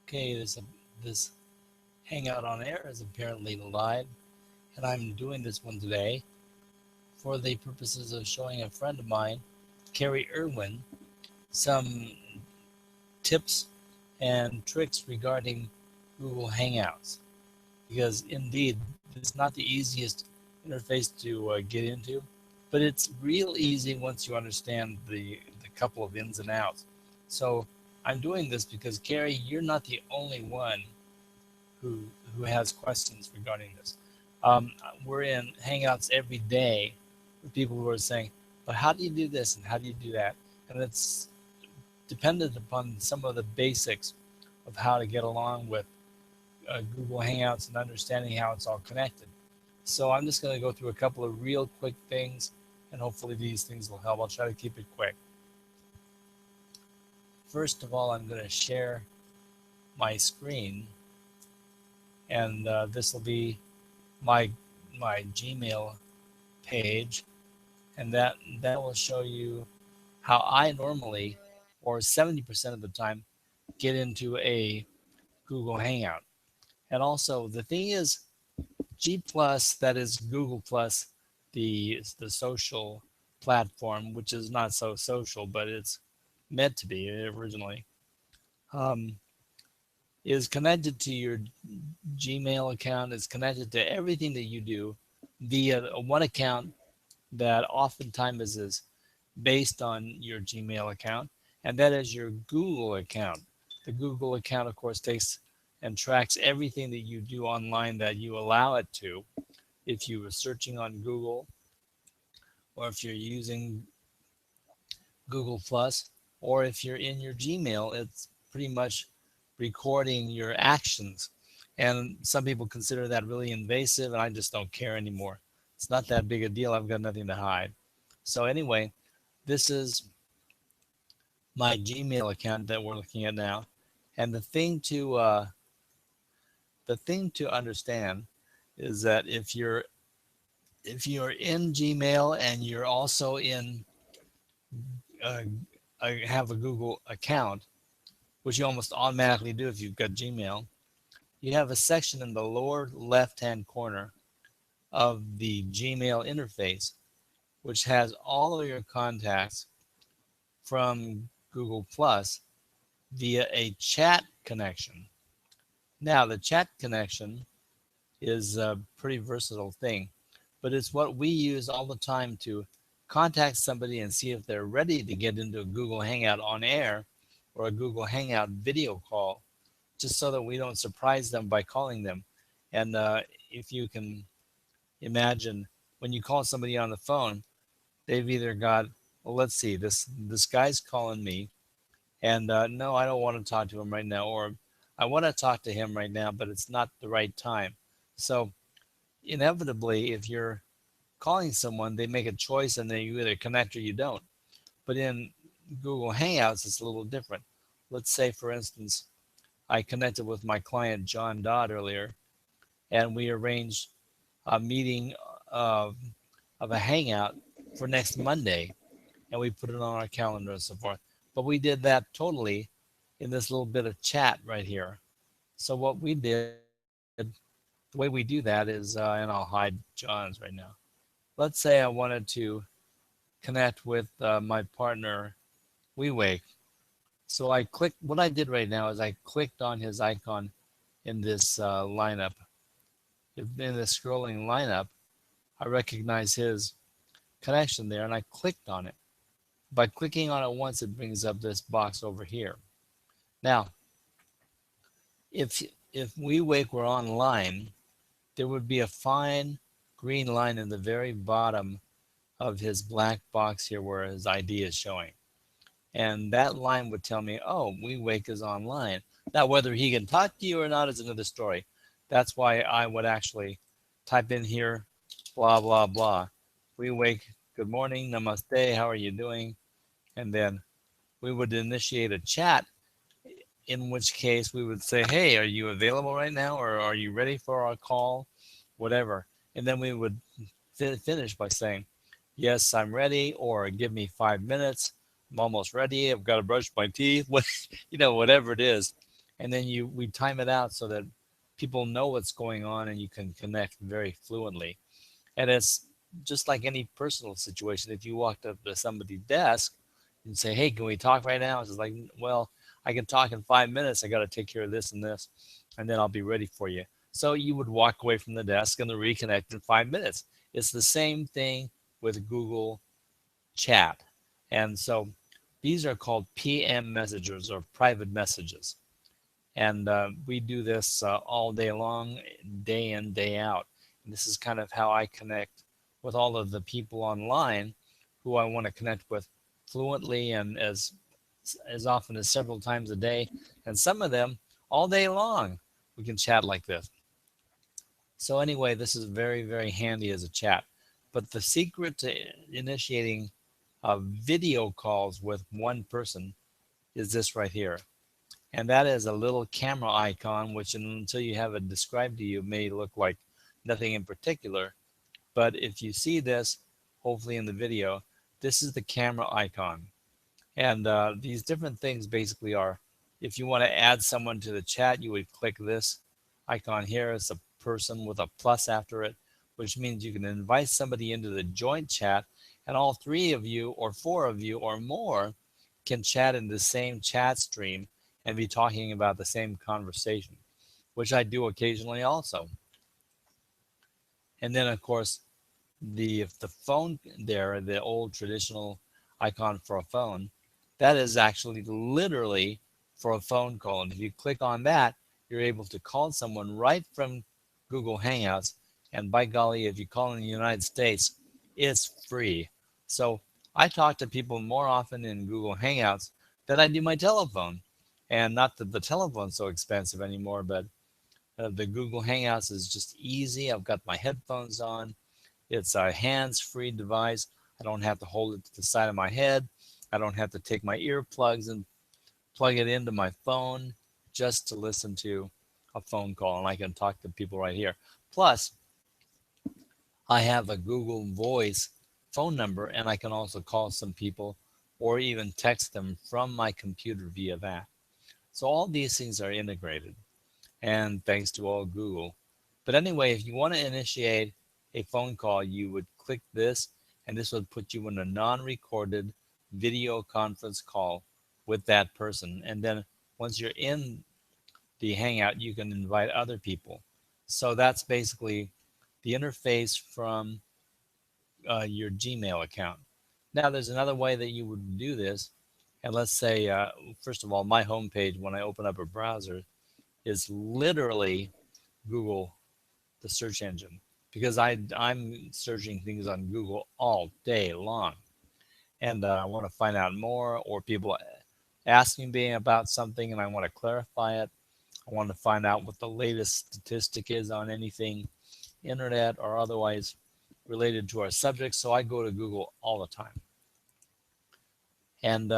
Okay, this Hangout on Air is apparently live, and I'm doing this one today for the purposes of showing a friend of mine, Cary Irwin, some tips and tricks regarding Google Hangouts. Because indeed, it's not the easiest interface to get into, but it's real easy once you understand the couple of ins and outs. So I'm doing this because, Cary, you're not the only one who who has questions regarding this. We're in Hangouts every day with people who are saying, "But how do you do this and how do you do that?" And it's dependent upon some of the basics of how to get along with Google Hangouts and understanding how it's all connected. So I'm just going to go through a couple of real quick things, and hopefully these things will help. I'll try to keep it quick. First of all, I'm going to share my screen, and this will be my Gmail page, and that will show you how I normally, or 70% of the time, get into a Google Hangout. And also the thing is, G Plus, that is Google Plus, the social platform, which is not so social, but it's meant to be originally, um, is connected to your Gmail account. Is connected to everything that you do via one account that oftentimes is based on your Gmail account, and that is your Google account. The Google account, of course, takes and tracks everything that you do online that you allow it to. If you were searching on Google, or if you're using Google Plus, or if you're in your Gmail, it's pretty much recording your actions. And some people consider that really invasive, and I just don't care anymore. It's not that big a deal. I've got nothing to hide. So anyway, this is my Gmail account that we're looking at now. And the thing to understand is that if you're in Gmail and you're also in uh, have a Google account, which you almost automatically do if you've got Gmail, you have a section in the lower left-hand corner of the Gmail interface, which has all of your contacts from Google Plus via a chat connection. Now, the chat connection is a pretty versatile thing, but it's what we use all the time to contact somebody and see if they're ready to get into a Google Hangout on air or a Google Hangout video call, just so that we don't surprise them by calling them. And if you can imagine, when you call somebody on the phone, they've either got, well, let's see, this guy's calling me, and no, I don't want to talk to him right now, or I want to talk to him right now, but it's not the right time. So inevitably, if you're calling someone, they make a choice and then you either connect or you don't. But in Google Hangouts, it's a little different. Let's say, for instance, I connected with my client John Dodd earlier, and we arranged a meeting of, of a hangout for next Monday, and we put it on our calendar and so forth. But we did that totally in this little bit of chat right here. So what we did, the way we do that is, and I'll hide John's right now. Let's say I wanted to connect with my partner, WeWake. So I clicked, what I did right now is I clicked on his icon in this lineup. In this scrolling lineup, I recognize his connection there and I clicked on it. By clicking on it once, it brings up this box over here. Now, if if WeWake were online, there would be a fine green line in the very bottom of his black box here where his ID is showing. And that line would tell me, oh, WeWake is online. Now, whether he can talk to you or not is another story. That's why I would actually type in here, blah, blah, blah. WeWake, good morning, namaste, how are you doing? And then we would initiate a chat, in which case we would say, hey, are you available right now? Or are you ready for our call? Whatever. And then we would finish by saying, yes, I'm ready, or give me 5 minutes. I'm almost ready. I've got to brush my teeth. Whatever it is. and then we time it out so that people know what's going on and you can connect very fluently. And it's just like any personal situation. If you walked up to somebody's desk and say, "Hey, can we talk right now?" It's like, "Well, I can talk in 5 minutes. I got to take care of this and this, and then I'll be ready for you." So you would walk away from the desk and reconnect in 5 minutes. It's the same thing with Google Chat. And so these are called PM messages or private messages. And we do this all day long, day in, day out. And this is kind of how I connect with all of the people online who I want to connect with fluently and as often as several times a day. And some of them all day long, we can chat like this. So anyway, this is very, very handy as a chat. But the secret to initiating video calls with one person is this right here. And that is a little camera icon, which until you have it described to you may look like nothing in particular. But if you see this, hopefully in the video, this is the camera icon. And these different things basically are, if you want to add someone to the chat, you would click this icon here. It's a person with a plus after it, which means you can invite somebody into the joint chat, and all three of you or four of you or more can chat in the same chat stream and be talking about the same conversation, which I do occasionally also. And then, of course, the phone there, the old traditional icon for a phone, that is actually literally for a phone call. And if you click on that, you're able to call someone right from Google Hangouts. And by golly, if you call in the United States, it's free. So I talk to people more often in Google Hangouts than I do my telephone. And not that the telephone's so expensive anymore, but the Google Hangouts is just easy. I've got my headphones on. It's a hands-free device. I don't have to hold it to the side of my head. I don't have to take my earplugs and plug it into my phone just to listen to a phone call, and I can talk to people right here. Plus, I have a Google Voice phone number, and I can also call some people or even text them from my computer via that. So all these things are integrated, and thanks to all Google. But anyway, if you want to initiate a phone call, you would click this, and this would put you in a non-recorded video conference call with that person. And then once you're in the Hangout, you can invite other people. So that's basically the interface from your Gmail account. Now, there's another way that you would do this. And let's say, first of all, my homepage, when I open up a browser, is literally Google, the search engine, because I'm searching things on Google all day long. And I want to find out more, or people asking me about something and I want to clarify it. I want to find out what the latest statistic is on anything, internet or otherwise related to our subject. So I go to Google all the time. And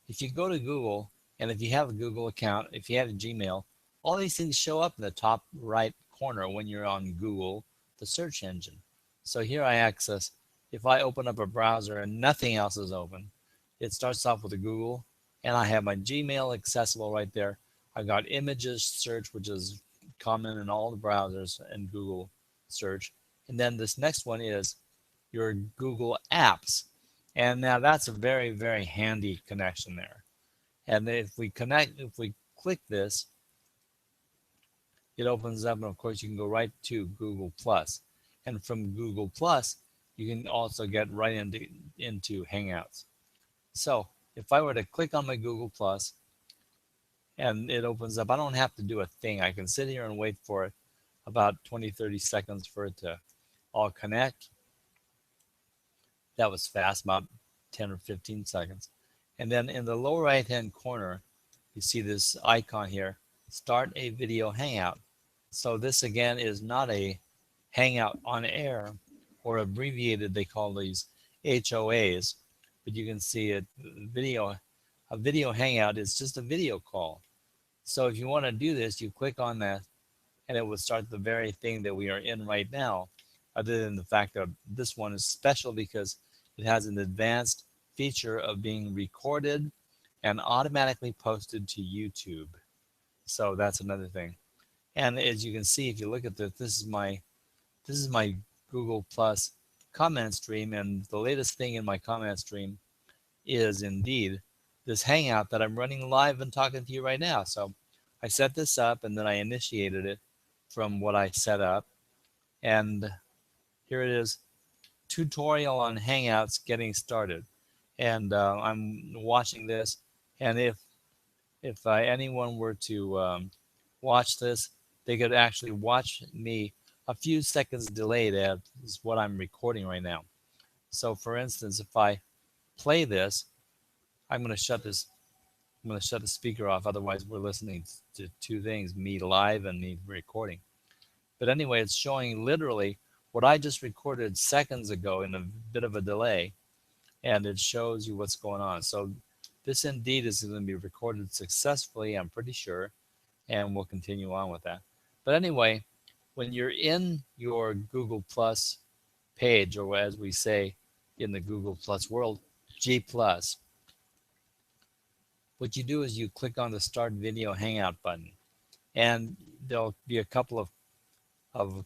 if you go to Google, and if you have a Google account, if you have a Gmail, all these things show up in the top right corner when you're on Google, the search engine. So here I access, if I open up a browser and nothing else is open, it starts off with a Google, and I have my Gmail accessible right there. I got images search, which is common in all the browsers and Google search. And then this next one is your Google Apps. And now that's a very, very handy connection there. And if we click this, it opens up, and of course you can go right to Google Plus. And from Google Plus, you can also get right into Hangouts. So if I were to click on my Google Plus and it opens up, I don't have to do a thing. I can sit here and wait for it about 20, 30 seconds for it to all connect. That was fast, about 10 or 15 seconds. And then in the lower right hand corner, you see this icon here, start a video hangout. So this again is not a hangout on air, or abbreviated, they call these HOAs, but you can see a video hangout is just a video call. So if you want to do this, you click on that and it will start the very thing that we are in right now, other than the fact that this one is special because it has an advanced feature of being recorded and automatically posted to YouTube. So that's another thing. And as you can see, if you look at this is my Google Plus comment stream, and the latest thing in my comment stream is indeed this Hangout that I'm running live and talking to you right now. So I set this up and then I initiated it from what I set up. And here it is, tutorial on Hangouts getting started. And I'm watching this. And if anyone were to watch this, they could actually watch me a few seconds delayed at is what I'm recording right now. So for instance, if I play this, I'm going to shut this. I'm going to shut the speaker off. Otherwise, we're listening to two things: me live and me recording. But anyway, it's showing literally what I just recorded seconds ago in a bit of a delay, and it shows you what's going on. So this indeed is going to be recorded successfully, I'm pretty sure, and we'll continue on with that. But anyway, when you're in your Google Plus page, or as we say in the Google Plus world, G Plus, what you do is you click on the Start Video Hangout button, and there'll be a couple of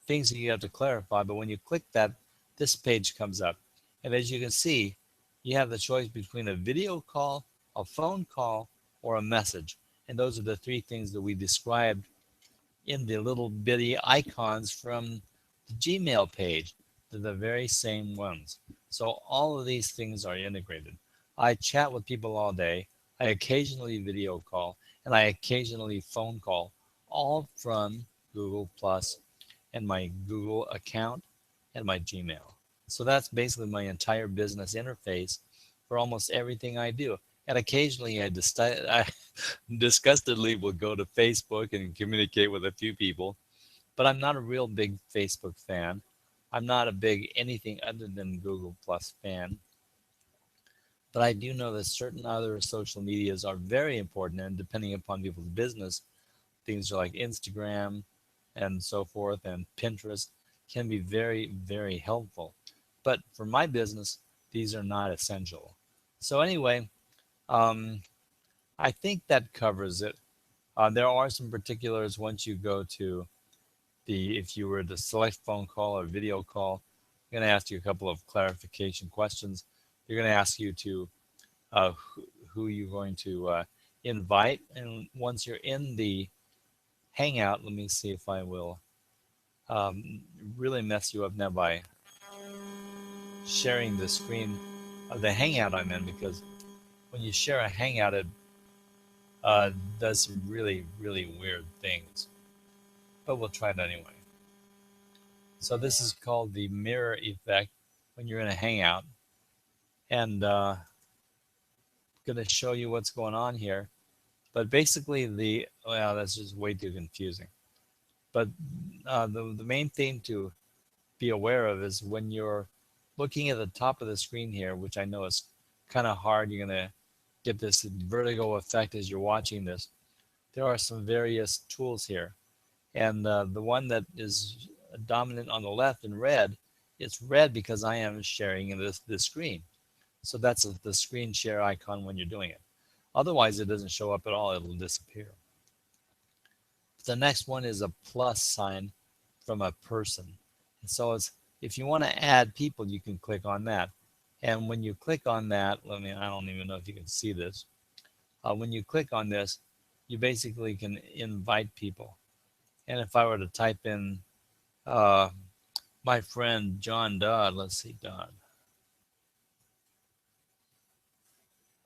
things that you have to clarify. But when you click that, this page comes up. And as you can see, you have the choice between a video call, a phone call, or a message. And those are the three things that we described in the little bitty icons from the Gmail page. They're the very same ones. So all of these things are integrated. I chat with people all day. I occasionally video call, and I occasionally phone call, all from Google Plus and my Google account and my Gmail. So that's basically my entire business interface for almost everything I do. And occasionally I disgustedly will go to Facebook and communicate with a few people, but I'm not a real big Facebook fan. I'm not a big anything other than Google Plus fan. But I do know that certain other social medias are very important, and depending upon people's business, things are like Instagram and so forth and Pinterest can be very, very helpful. But for my business, these are not essential. So anyway, um, I think that covers it. There are some particulars once you go to if you were to select phone call or video call, I'm going to ask you a couple of clarification questions. They're going to ask you to who you're going to invite. And once you're in the Hangout, let me see if I will really mess you up now by sharing the screen of the Hangout I'm in, because when you share a Hangout, it does some really, really weird things. But we'll try it anyway. So this is called the mirror effect when you're in a Hangout. And I'm going to show you what's going on here. But basically well, that's just way too confusing. But the main thing to be aware of is when you're looking at the top of the screen here, which I know is kind of hard, you're going to get this vertigo effect as you're watching this. There are some various tools here. And the one that is dominant on the left in red, it's red because I am sharing this screen. So that's the screen share icon when you're doing it. Otherwise, it doesn't show up at all. It'll disappear. The next one is a plus sign from a person. And so if you want to add people, you can click on that. And when you click on that, I don't even know if you can see this. When you click on this, you basically can invite people. And if I were to type in my friend John Dodd, let's see, Dodd.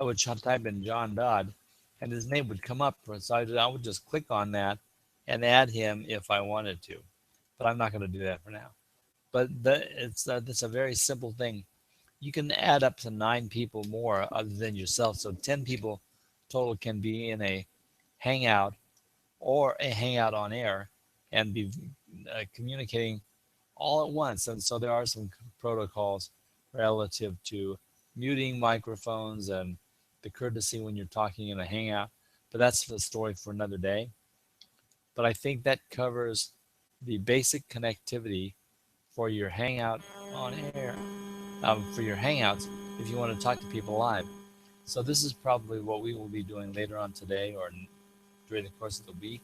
I would type in John Dodd, and his name would come up. So I would just click on that and add him if I wanted to. But I'm not going to do that for now. But it's a very simple thing. You can add up to 9 people more other than yourself. So 10 people total can be in a Hangout or a Hangout on air and be communicating all at once. And so there are some protocols relative to muting microphones and the courtesy when you're talking in a Hangout. But that's the story for another day. But I think that covers the basic connectivity for your Hangout on air, for your Hangouts if you want to talk to people live. So this is probably what we will be doing later on today or during the course of the week.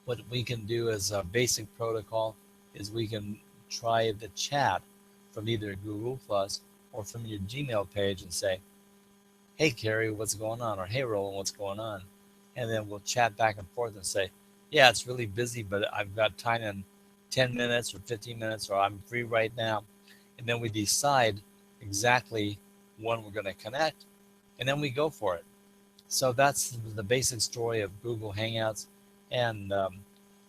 What we can do as a basic protocol is we can try the chat from either Google Plus or from your Gmail page and say, hey, Cary, what's going on? Or hey, Roland, what's going on? And then we'll chat back and forth and say, yeah, it's really busy, but I've got time in 10 minutes or 15 minutes, or I'm free right now. And then we decide exactly when we're going to connect, and then we go for it. So that's the basic story of Google Hangouts and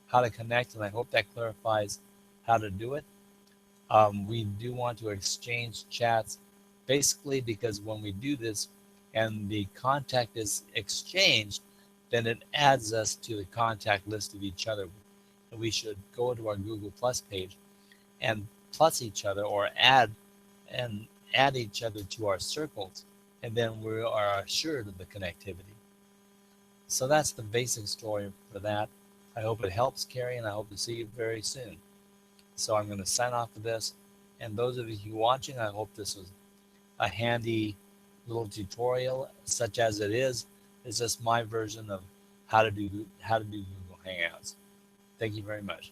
how to connect, and I hope that clarifies how to do it. We do want to exchange chats basically because when we do this and the contact is exchanged, then it adds us to the contact list of each other. And we should go to our Google Plus page and plus each other, or add each other to our circles, and then we are assured of the connectivity. So that's the basic story for that. I hope it helps, Cary, and I hope to see you very soon. So I'm going to sign off of this. And those of you watching, I hope this was a handy little tutorial, such as it is. It's just my version of how to do Google Hangouts. Thank you very much.